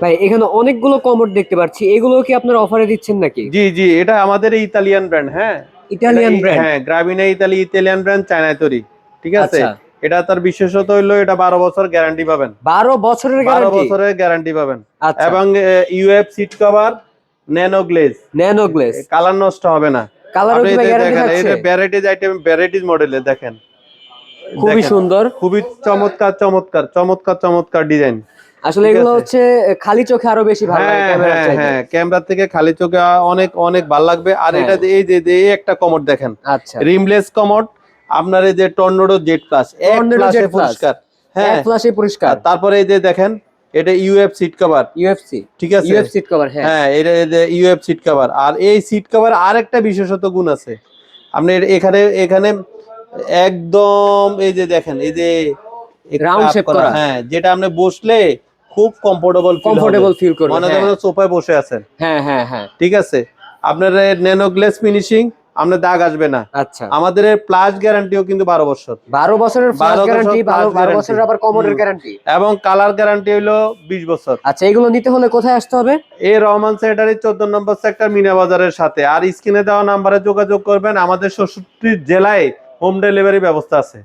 ভাই এখানে অনেকগুলো কমোড দেখতে পাচ্ছি, এগুলো কি আপনারা অফারে দিচ্ছেন নাকি? জি জি, এটা আমাদের ইতালিয়ান ব্র্যান্ড। হ্যাঁ, ইটালিয়ান ব্র্যান্ড? হ্যাঁ, গ্রামিনা ইতালিয়ান ব্র্যান্ড, চায়নায় তৈরি। ঠিক আছে। আচ্ছা। এটা তার বিশেষত হইলো এটা 12 বছর গ্যারান্টি পাবেন। 12 বছরের 12 গ্যারান্টি? বছরের গ্যারান্টি পাবেন। আচ্ছা। এবং UF seat cover, nano glaze, nano glaze? Colour নষ্ট হবে না। কালারও আপনি কি ভাই গ্যারান্টি দেখেন, থাকছে? এটা ভ্যারাইটিজ আইটেম, ভ্যারাইটিজ মডেলে দেখেন। খুবই দেখেন, সুন্দর। খুবই চমৎকার চমৎকার চমৎকার চমৎকার ডিজাইন। আসলে ঠিক এগুলো আছে। হচ্ছে খালি চোখে আরো বেশি ভালো লাগে হ্যাঁ ক্যামেরার হ্যাঁ চাইতে। হ্যাঁ, ক্যামেরা থেকে খালি চোখে অনেক অনেক ভালো লাগবে। আর হ্যাঁ। এটা এই একটা কমোড দেখেন, আচ্ছা। Rimless commode. আপনার এই যে টর্নেডো জেড প্লাস, এক টর্নেডো প্লাসে জেড প্লাস? পরিষ্কার। এক হ্যাঁ। ফ্ল্যাশে পরিষ্কার? আর তারপরে এই যে দেখেন, এটা ইউএফ সিট কভার। ইউএফসি? ঠিক আছে। ইউএফ সিট কভার, হ্যাঁ। হ্যাঁ, এটা এই যে ইউএফ সিট কভার। আর এই সিট কভার আরেকটা বিশেষত গুণ আছে। আপনি এখানে এখানে একদম এই যে দেখেন, এই যে রাউন্ড কাপ শেপ করা, করা? হ্যাঁ, যেটা আপনি বসলে খুব কমফোর্টেবল ফিল হবে। কমফোর্টেবল ফিল করবে, মনে হ্যাঁ। করেন সোফায় বসে আছেন। হ্যাঁ হ্যাঁ হ্যাঁ। ঠিক আছে। আপনার ন্যানো গ্লেস ফিনিশিং, আপনার দাগ আসবে না। আচ্ছা। আমাদের প্লাস গ্যারান্টিও কিন্তু 12 বছর। 12 বছরের ফ্ল্যাশ 12 বছর গ্যারান্টি, প্লাস 12 গ্যারান্টি। বছরের আবার কমোডের গ্যারান্টি? এবং কালার গ্যারান্টি হইলো 20 বছর। আচ্ছা, এগুলো নিতে হলে কোথায় আসতে হবে? এই রহমান সেটারি 14 নম্বর সেক্টর, মিনা বাজারের সাথে। আর স্ক্রিনে দেওয়া নাম্বারে যোগাযোগ করবেন। আমাদের 66 জেলায় হোম ডেলিভারি ব্যবস্থা আছে।